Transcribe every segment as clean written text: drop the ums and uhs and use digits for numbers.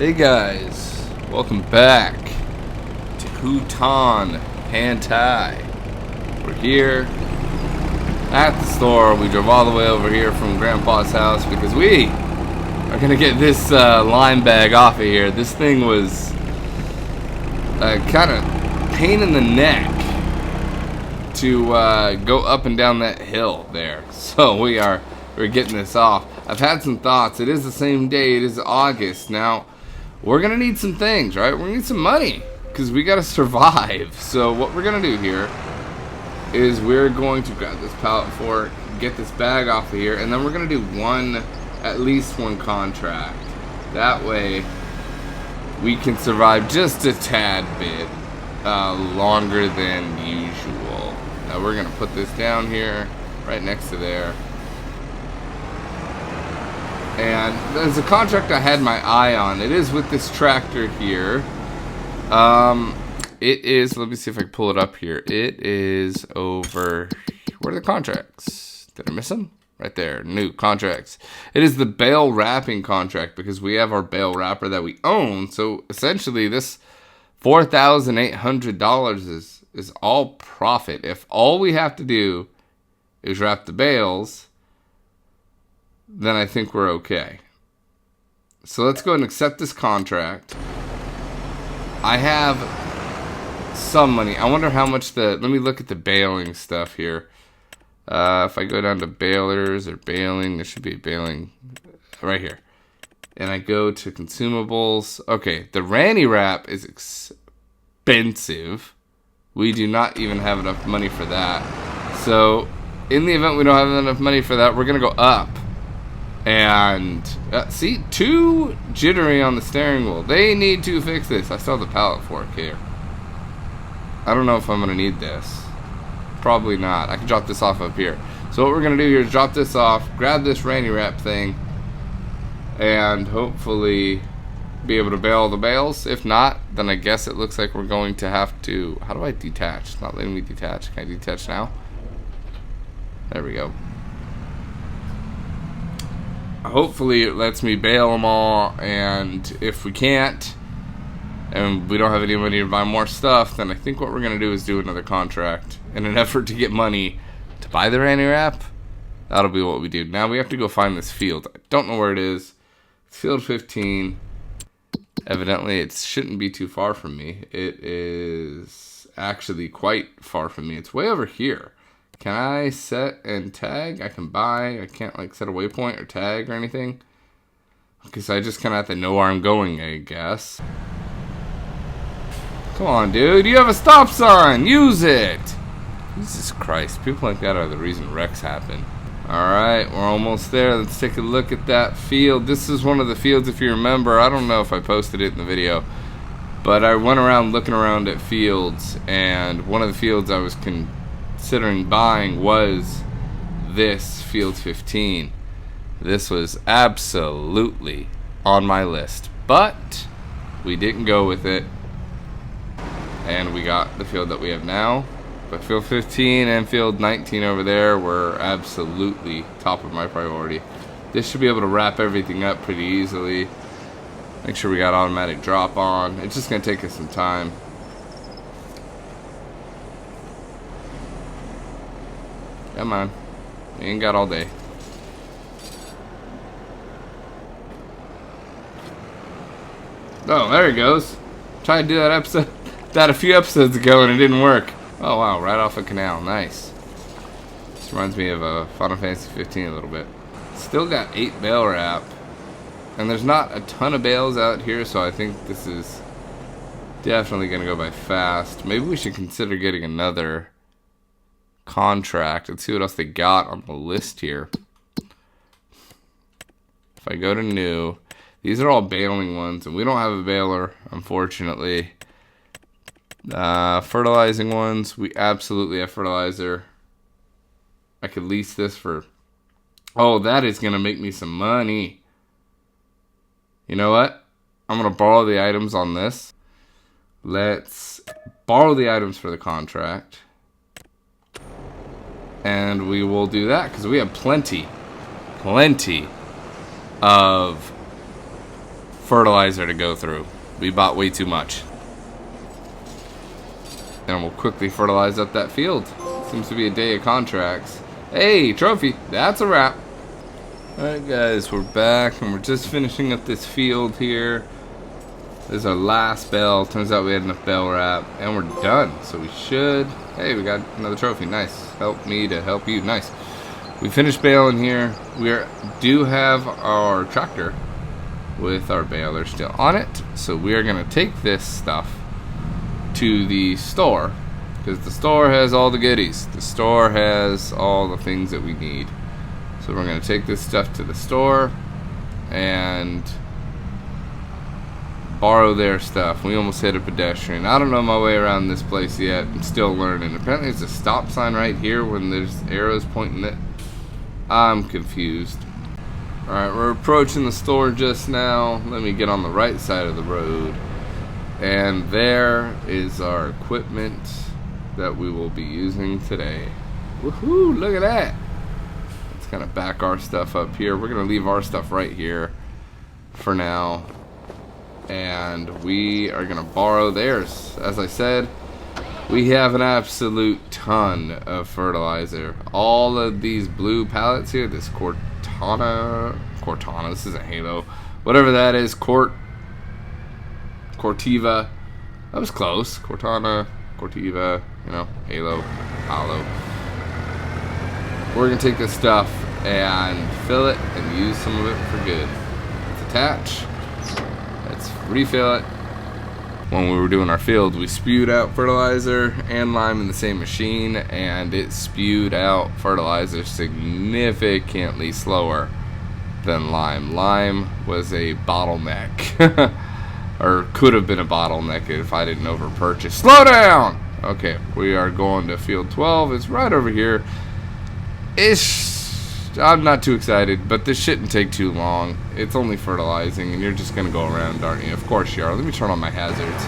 Hey guys, welcome back to Hutan Pantai. We're here at the store. We drove all the way over here from Grandpa's house because we are gonna get this lime bag off of here. This thing was kind of pain in the neck to go up and down that hill there. So we're getting this off. I've had some thoughts. It is the same day. It is August now. We're gonna need some things, right? We're gonna need some money because we gotta survive. So what we're gonna do here is we're going to grab this pallet fork, get this bag off of here, and then we're gonna do at least one contract. That way we can survive just a tad bit longer than usual. Now we're gonna put this down here, right next to there. And there's a contract I had my eye on. It is with this tractor here. It is, let me see if I can pull it up here. It is over, where are the contracts? Did I miss them? Right there, new contracts. It is the bale wrapping contract because we have our bale wrapper that we own. So essentially this $4,800 is all profit. If all we have to do is wrap the bales, then I think we're okay. So let's go ahead and accept this contract. I have some money. I wonder how much let me look at the baling stuff here. If I go down to balers or baling, there should be a baling right here. And I go to consumables. Okay, the Ranny wrap is expensive. We do not even have enough money for that. So in the event we don't have enough money for that, we're gonna go up. And see, too jittery on the steering wheel. They need to fix this. I saw the pallet fork here. I don't know if I'm gonna need this. Probably not. I can drop this off up here. So what we're gonna do here is drop this off, grab this Ranny wrap thing, and hopefully be able to bale the bales. If not, then I guess it looks like we're going to have to. How do I detach? It's not letting me detach. Can I detach now? There we go. Hopefully it lets me bail them all, and if we can't and we don't have any money to buy more stuff, then I think what we're gonna do is do another contract in an effort to get money to buy the Ranny wrap. That'll be what we do. Now we have to go find this field. I don't know where it is. It's field 15. Evidently it shouldn't be too far from me. It is actually quite far from me. It's way over here. Can I set and tag? I can buy. I can't like set a waypoint or tag or anything. Okay, so I just kind of have to know where I'm going, I guess. Come on, dude. You have a stop sign. Use it. Jesus Christ. People like that are the reason wrecks happen. Alright, we're almost there. Let's take a look at that field. This is one of the fields, if you remember. I don't know if I posted it in the video. But I went around looking around at fields. And one of the fields I was considering buying was this field 15. This was absolutely on my list, but we didn't go with it, and we got the field that we have now. But field 15 and field 19 over there were absolutely top of my priority. This should be able to wrap everything up pretty easily. Make sure we got automatic drop on. It's just gonna take us some time. Come on. We ain't got all day. Oh, there he goes. Tried to do that a few episodes ago and it didn't work. Oh wow, right off a canal. Nice. This reminds me of Final Fantasy 15 a little bit. Still got 8 bale wrap. And there's not a ton of bales out here, so I think this is definitely gonna go by fast. Maybe we should consider getting another contract. Let's see what else they got on the list here. If I go to new, these are all baling ones, and we don't have a baler, unfortunately. Fertilizing ones, we absolutely have fertilizer. I could lease this for, oh, that is gonna make me some money. You know what? I'm gonna borrow the items on this. Let's borrow the items for the contract. And we will do that because we have plenty of fertilizer to go through. We bought way too much. And we'll quickly fertilize up that field. Seems to be a day of contracts. Hey, trophy. That's a wrap. Alright guys, we're back and we're just finishing up this field here. This is our last bale. Turns out we had enough bale wrap and we're done. So we should... Hey, we got another trophy. Nice. Help me to help you. Nice. We finished baling here. We do have our tractor with our baler still on it. So we are going to take this stuff to the store. Because the store has all the goodies. The store has all the things that we need. So we're going to take this stuff to the store and borrow their stuff. We almost hit a pedestrian. I don't know my way around this place yet. I'm still learning. Apparently there's a stop sign right here when there's arrows pointing it. I'm confused. Alright, we're approaching the store just now. Let me get on the right side of the road. And there is our equipment that we will be using today. Woohoo, look at that. Let's kind of back our stuff up here. We're going to leave our stuff right here for now. And we are going to borrow theirs. As I said, we have an absolute ton of fertilizer. All of these blue pallets here, this Cortana, this isn't Halo, whatever that is, Cortiva, that was close, Cortana, Cortiva, you know, Halo, Hollow. We're going to take this stuff and fill it and use some of it for good. Let's attach. Let's refill it. When we were doing our field, we spewed out fertilizer and lime in the same machine, and it spewed out fertilizer significantly slower than lime. Lime was a bottleneck, or could have been a bottleneck if I didn't over-purchase. Slow down! Okay, we are going to field 12. It's right over here. I'm not too excited, but this shouldn't take too long. It's only fertilizing, and you're just going to go around, aren't you? Of course you are. Let me turn on my hazards.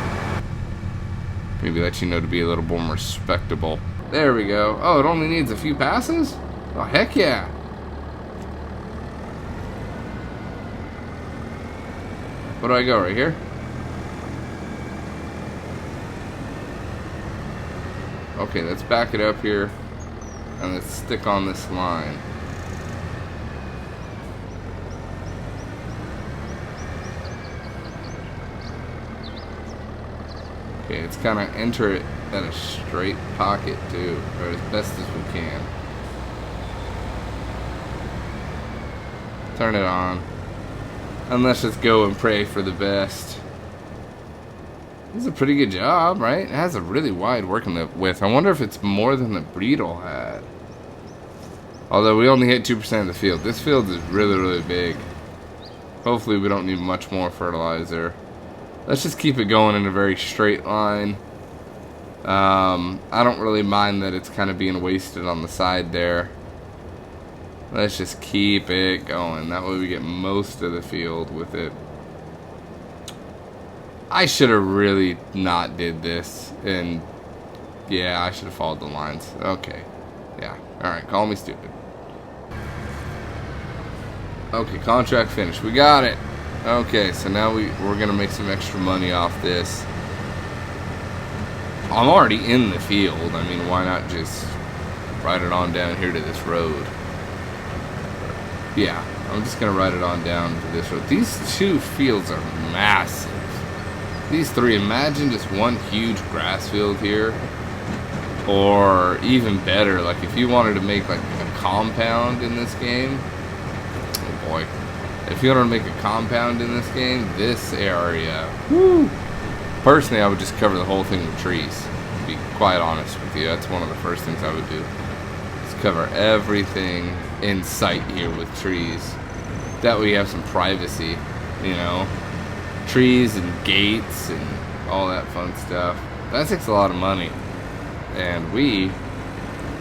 Maybe let you know to be a little more respectable. There we go. Oh, it only needs a few passes? Oh, heck yeah. Where do I go? Right here? Okay, let's back it up here, and let's stick on this line. Okay, let's kind of enter it at a straight pocket too, or as best as we can. Turn it on. And let's just go and pray for the best. This is a pretty good job, right? It has a really wide working width. I wonder if it's more than the Breedle had. Although we only hit 2% of the field. This field is really, really big. Hopefully we don't need much more fertilizer. Let's just keep it going in a very straight line. I don't really mind that it's kind of being wasted on the side there. Let's just keep it going. That way we get most of the field with it. I should have really not did this. And yeah, I should have followed the lines. Okay. Yeah. Alright, call me stupid. Okay, contract finished. We got it. Okay, so now we're gonna make some extra money off this. I'm already in the field. I mean, why not just ride it on down here to this road? Yeah, I'm just gonna ride it on down to this road. These two fields are massive. These three, imagine just one huge grass field here. Or even better, like if you wanted to make like a compound in this game. Oh boy. If you want to make a compound in this game, this area, woo! Personally, I would just cover the whole thing with trees. To be quite honest with you, that's one of the first things I would do. Just cover everything in sight here with trees. That way you have some privacy, you know. Trees and gates and all that fun stuff. That takes a lot of money. And we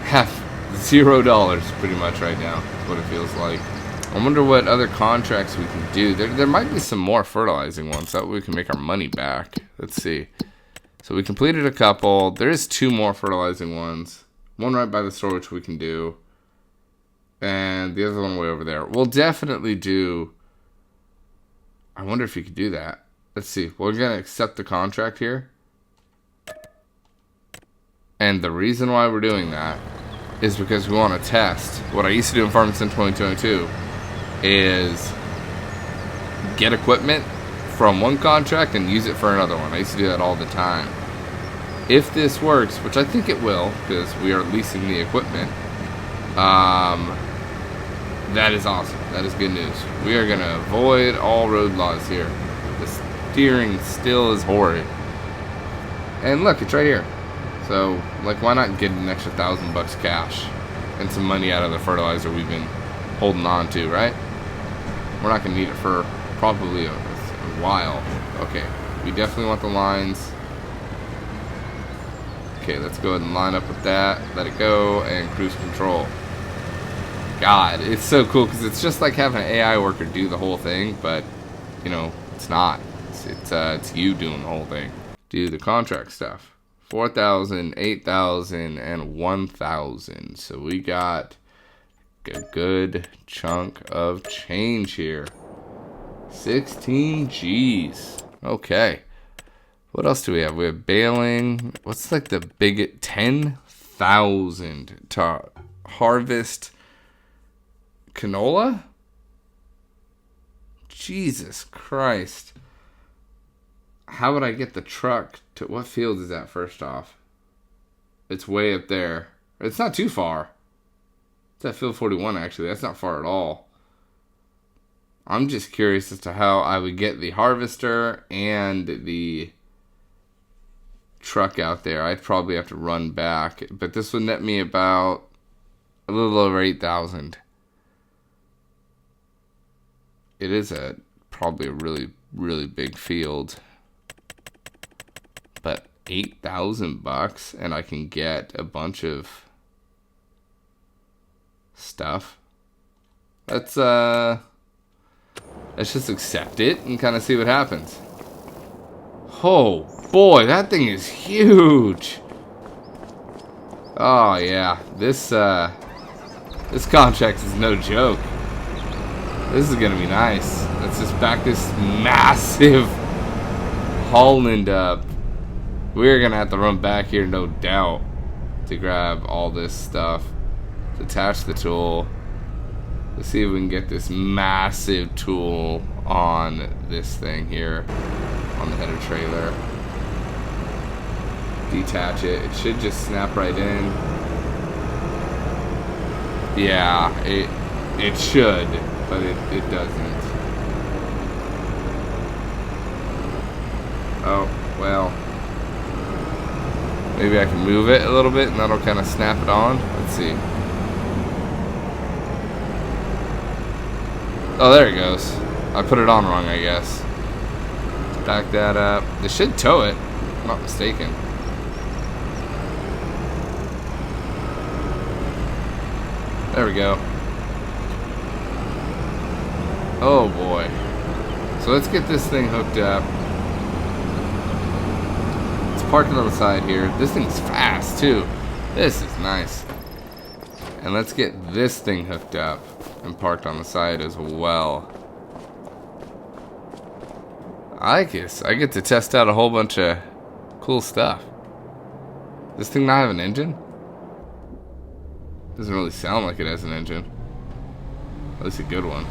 have $0 pretty much right now. That's what it feels like. I wonder what other contracts we can do. There might be some more fertilizing ones. That way we can make our money back. Let's see. So we completed a couple. There is 2 more fertilizing ones. One right by the store, which we can do. And the other one way over there. We'll definitely do... I wonder if you could do that. Let's see. We're going to accept the contract here. And the reason why we're doing that is because we want to test. What I used to do in Farming Sim 2022 is get equipment from one contract and use it for another one. I used to do that all the time. If this works, which I think it will, because we are leasing the equipment, that is awesome. That is good news. We are going to avoid all road laws here. The steering still is horrid. And look, it's right here. So, like, why not get an extra $1,000 cash and some money out of the fertilizer we've been holding on to, right? We're not going to need it for probably a while. Okay, we definitely want the lines. Okay, let's go ahead and line up with that. Let it go, and cruise control. God, it's so cool because it's just like having an AI worker do the whole thing, but, you know, it's not. It's you doing the whole thing. Do the contract stuff. 4,000, 8,000, and 1,000. So we got a good chunk of change here. 16 G's. Okay. What else do we have? We have baling. What's like the big 10,000 to harvest canola? Jesus Christ. How would I get the truck to what field is that first off? It's way up there. It's not too far. It's at field 41 actually. That's not far at all. I'm just curious as to how I would get the harvester and the truck out there. I'd probably have to run back, but this would net me about a little over 8,000. It is probably a really big field. But $8,000 and I can get a bunch of stuff. Let's just accept it and kind of see what happens. Oh boy, that thing is huge. Oh yeah, this contract is no joke. This is gonna be nice. Let's just back this massive Holland up. We're gonna have to run back here, no doubt, to grab all this stuff. Detach the tool. Let's see if we can get this massive tool on this thing here, on the header trailer. Detach it. It should just snap right in. Yeah, it should, but it doesn't. Oh, well. Maybe I can move it a little bit and that'll kind of snap it on. Let's see. Oh, there it goes. I put it on wrong, I guess. Back that up. This should tow it, if I'm not mistaken. There we go. Oh boy. So let's get this thing hooked up. Parking on the side here. This thing's fast too. This is nice. And let's get this thing hooked up and parked on the side as well. I guess I get to test out a whole bunch of cool stuff. This thing not have an engine? Doesn't really sound like it has an engine. At least a good one.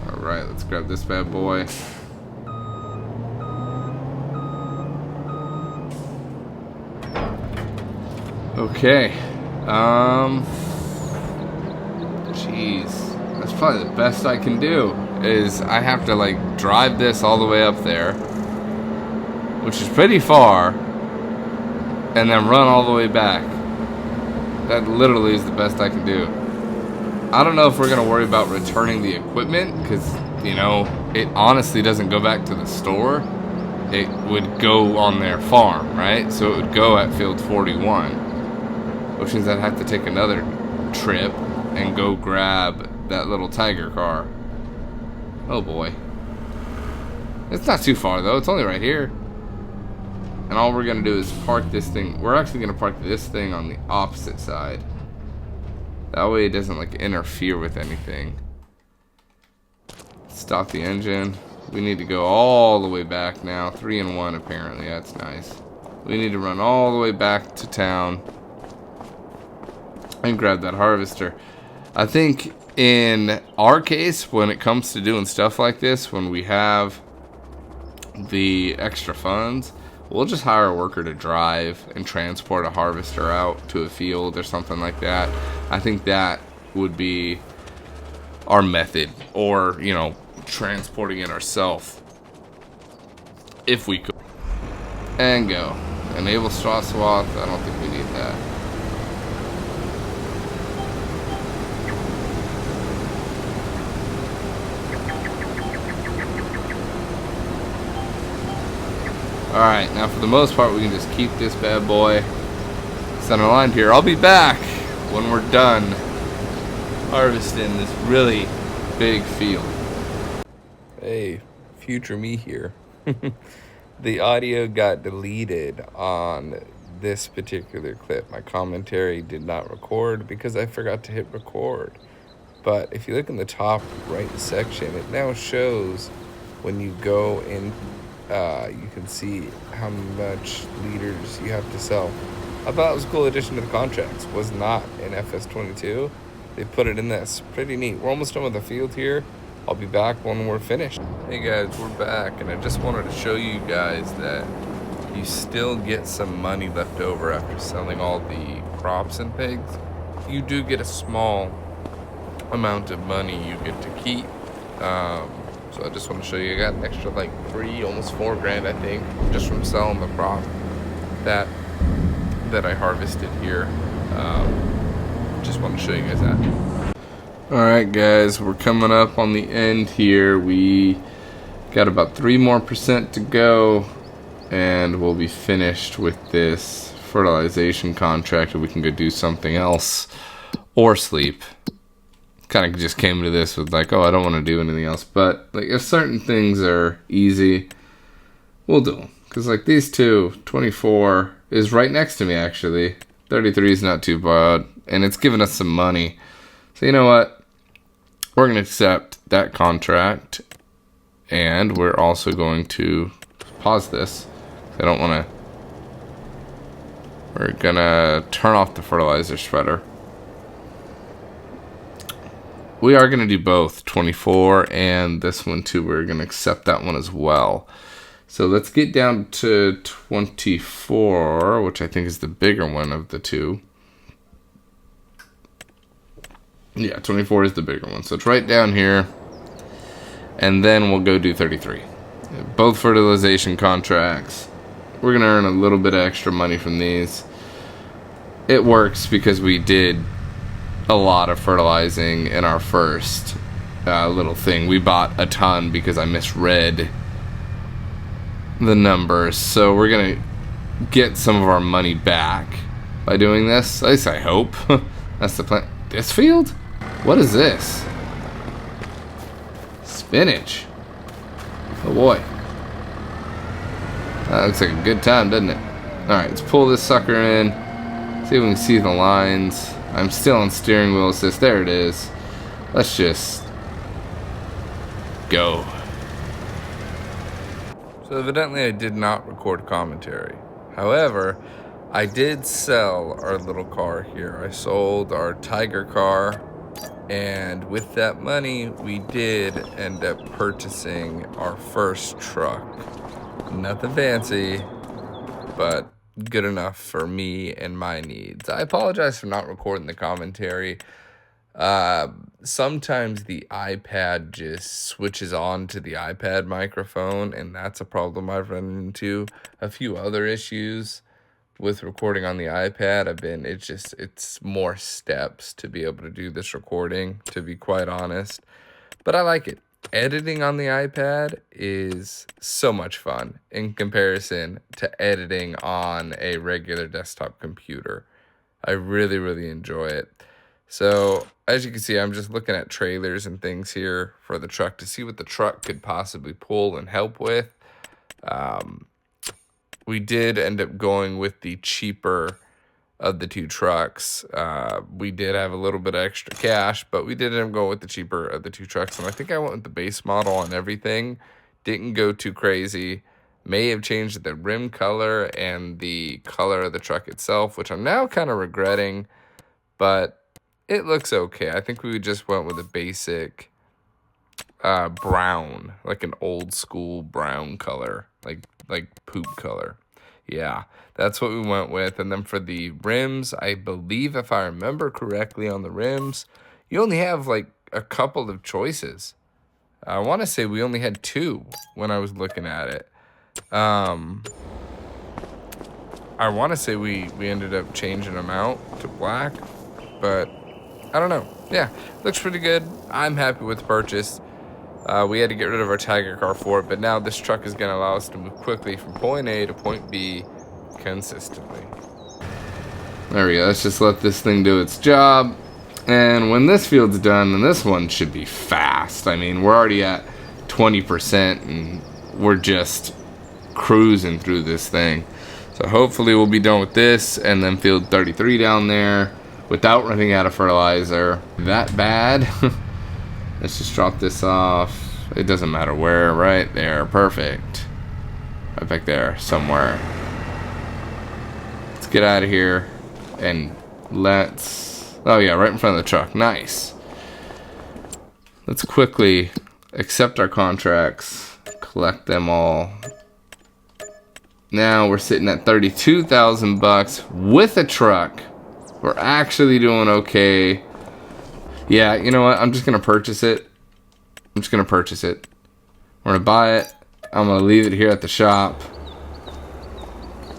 Alright, let's grab this bad boy. Okay, jeez, that's probably the best I can do, is I have to like drive this all the way up there, which is pretty far, and then run all the way back. That literally is the best I can do. I don't know if we're going to worry about returning the equipment, because, you know, it honestly doesn't go back to the store. It would go on their farm, right? So it would go at field 41. Which means I'd have to take another trip and go grab that little Tiger car. Oh boy. It's not too far though, it's only right here. And all we're gonna do is park this thing. We're actually gonna park this thing on the opposite side. That way it doesn't like interfere with anything. Stop the engine. We need to go all the way back now. 3 and 1 apparently. That's nice. We need to run all the way back to town and grab that harvester. I think in our case, when it comes to doing stuff like this, when we have the extra funds, we'll just hire a worker to drive and transport a harvester out to a field or something like that. I think that would be our method, or, you know, transporting it ourselves if we could. And go. Enable straw swath. I don't think we need that. Alright, now for the most part we can just keep this bad boy center lined here. I'll be back when we're done harvesting this really big field. Hey, future me here. The audio got deleted on this particular clip. My commentary did not record because I forgot to hit record. But if you look in the top right section, it now shows when you go in, you can see how much liters you have to sell. I thought it was a cool addition to the contracts. Was not in FS22. They put it in this. Pretty neat. We're almost done with the field here. I'll be back when we're finished. Hey guys, we're back, and I just wanted to show you guys that you still get some money left over after selling all the crops and things. You do get a small amount of money you get to keep. So I just want to show you, I got an extra like 3, almost 4 grand, I think, just from selling the crop that I harvested here. Just want to show you guys that. Alright guys, we're coming up on the end here. We got about 3% more to go, and we'll be finished with this fertilization contract, and we can go do something else or sleep. Kind of just came to this with like, oh, I don't want to do anything else. But like, if certain things are easy, we'll do them. Because like these two, 24 is right next to me actually. 33 is not too bad, and it's giving us some money. So you know what? We're going to accept that contract, and we're also going to pause this. I don't want to. We're going to turn off the fertilizer spreader. We are going to do both, 24 and this one too. We're going to accept that one as well. So let's get down to 24, which I think is the bigger one of the two. Yeah, 24 is the bigger one. So it's right down here. And then we'll go do 33. Both fertilization contracts. We're going to earn a little bit of extra money from these. It works because we did a lot of fertilizing in our first little thing. We bought a ton because I misread the numbers. So we're going to get some of our money back by doing this. At least I hope. That's the plan. This field? What is this? Spinach. Oh boy. That looks like a good time, doesn't it? Alright, let's pull this sucker in. See if we can see the lines. I'm still on steering wheel assist. There it is. Let's just go. So evidently I did not record commentary. However, I did sell our little car here. I sold our Tiger car, and with that money we did end up purchasing our first truck. Nothing fancy, but good enough for me and my needs. I apologize for not recording the commentary. Sometimes the iPad just switches on to the iPad microphone, and that's a problem I've run into. A few other issues with recording on the iPad. It's more steps to be able to do this recording, to be quite honest. But I like it. Editing on the iPad is so much fun in comparison to editing on a regular desktop computer. I really, really enjoy it. So, as you can see, I'm just looking at trailers and things here for the truck to see what the truck could possibly pull and help with. We did end up going with the cheaper of the two trucks. We did have a little bit of extra cash, but we did end up going with the cheaper of the two trucks. And I think I went with the base model on everything Didn't go too crazy. May have changed the rim color and the color of the truck itself, which I'm now kind of regretting, but it looks okay. I think we just went with a basic brown, like an old school brown color, like poop color. Yeah, that's what we went with. And then for the rims, I believe if I remember correctly on the rims, you only have like a couple of choices. I want to say we only had 2 when I was looking at it. I want to say we ended up changing them out to black, but I don't know. Yeah, looks pretty good. I'm happy with the purchase. We had to get rid of our Tiger car for it, but now this truck is going to allow us to move quickly from point A to point B consistently. There we go. Let's just let this thing do its job. And when this field's done, then this one should be fast. I mean, we're already at 20% and we're just cruising through this thing. So hopefully we'll be done with this and then field 33 down there without running out of fertilizer. That bad? Let's just drop this off. It doesn't matter where. Right there. Perfect. Right back there somewhere. Let's get out of here and let's... Oh yeah, right in front of the truck. Nice. Let's quickly accept our contracts, collect them all. Now we're sitting at $32,000 with a truck. We're actually doing okay. Yeah, you know what? I'm just gonna purchase it. I'm just gonna purchase it. We're gonna buy it. I'm gonna leave it here at the shop.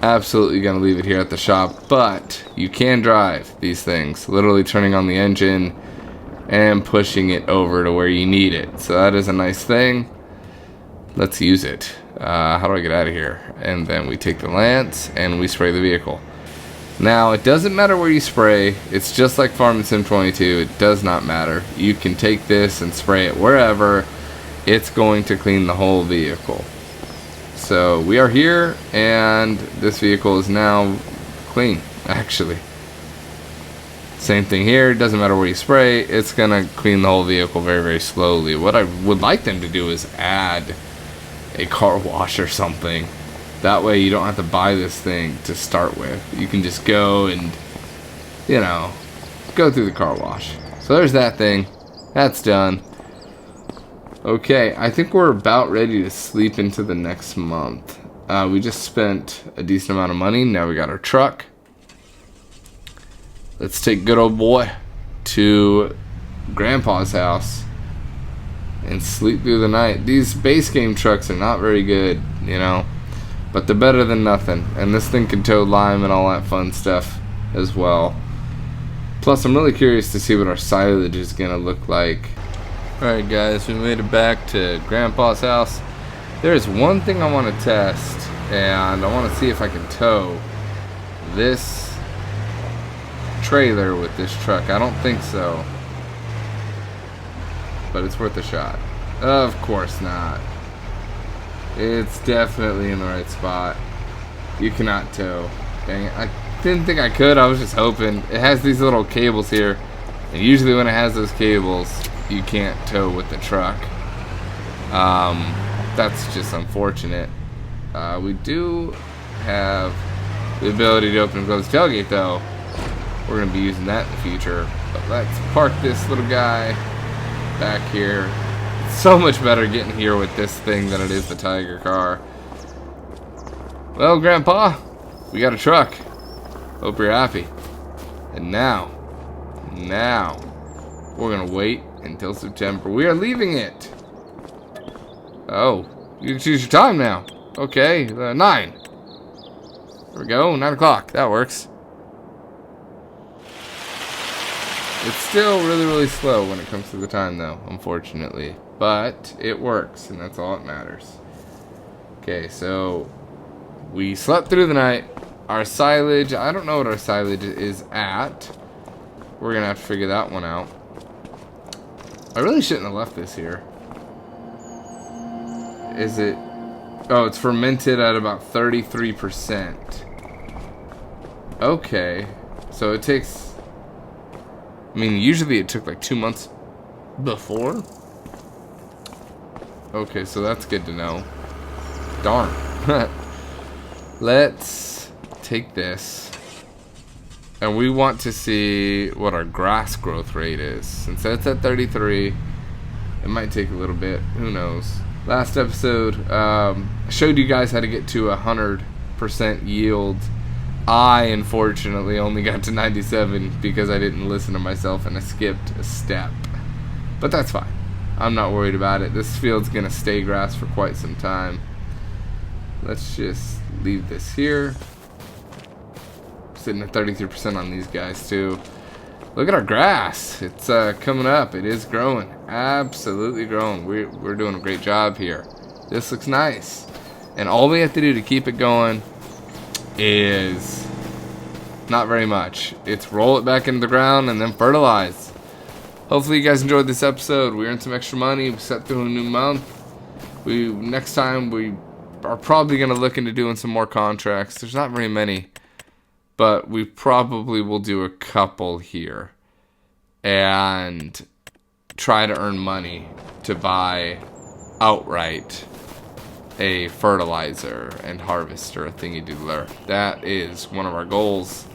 Absolutely gonna leave it here at the shop, but you can drive these things, literally turning on the engine and pushing it over to where you need it. So that is a nice thing. Let's use it. How do I get out of here? And then we take the lance and we spray the vehicle. Now it doesn't matter where you spray. It's just like Farming Sim 22. It does not matter. You can take this and spray it wherever. It's going to clean the whole vehicle. So we are here, and this vehicle is now clean, actually. Same thing here. It doesn't matter where you spray. It's going to clean the whole vehicle very, very slowly. What I would like them to do is add a car wash or something. That way you don't have to buy this thing to start with. You can just go and, you know, go through the car wash. So there's that thing. That's done. Okay, I think we're about ready to sleep into the next month. We just spent a decent amount of money. Now we got our truck. Let's take good old boy to Grandpa's house and sleep through the night. These base game trucks are not very good, you know, but they're better than nothing. And this thing can tow lime and all that fun stuff as well. Plus, I'm really curious to see what our silage is going to look like. Alright guys, we made it back to Grandpa's house. There's one thing I want to test, and I want to see if I can tow this trailer with this truck. I don't think so, but it's worth a shot. Of course not. It's definitely in the right spot. You cannot tow. Dang it. I didn't think I could. I was just hoping. It has these little cables here, and usually when it has those cables, you can't tow with the truck. That's just unfortunate. We do have the ability to open and close the tailgate though. We're going to be using that in the future. But let's park this little guy back here. It's so much better getting here with this thing than it is the Tiger car. Well, Grandpa, we got a truck. Hope you're happy. And now, we're going to wait until September. We are leaving it. Oh, you can choose your time now. Okay, 9. There we go, 9 o'clock. That works. It's still really, really slow when it comes to the time, though, unfortunately. But it works, and that's all that matters. Okay, so we slept through the night. Our silage, I don't know what our silage is at. We're going to have to figure that one out. I really shouldn't have left this here. Is it... Oh, it's fermented at about 33%. Okay. So it takes... I mean, usually it took like 2 months before. Okay, so that's good to know. Darn. Let's take this. And we want to see what our grass growth rate is. Since that's at 33, it might take a little bit. Who knows? Last episode, I showed you guys how to get to 100% yield. I, unfortunately, only got to 97 because I didn't listen to myself and I skipped a step. But that's fine. I'm not worried about it. This field's going to stay grass for quite some time. Let's just leave this here. Sitting at 33% on these guys, too. Look at our grass. It's coming up. It is growing. Absolutely growing. We're doing a great job here. This looks nice. And all we have to do to keep it going is not very much. It's roll it back into the ground and then fertilize. Hopefully you guys enjoyed this episode. We earned some extra money. We set through a new month. Next time we are probably going to look into doing some more contracts. There's not very many, but we probably will do a couple here and try to earn money to buy outright a fertilizer and harvester, a thingy-doodler. That is one of our goals.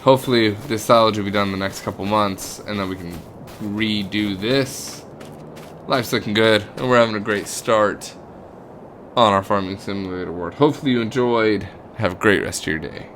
Hopefully this silage will be done in the next couple months, and then we can redo this. Life's looking good, and we're having a great start on our farming simulator world. Hopefully you enjoyed. Have a great rest of your day.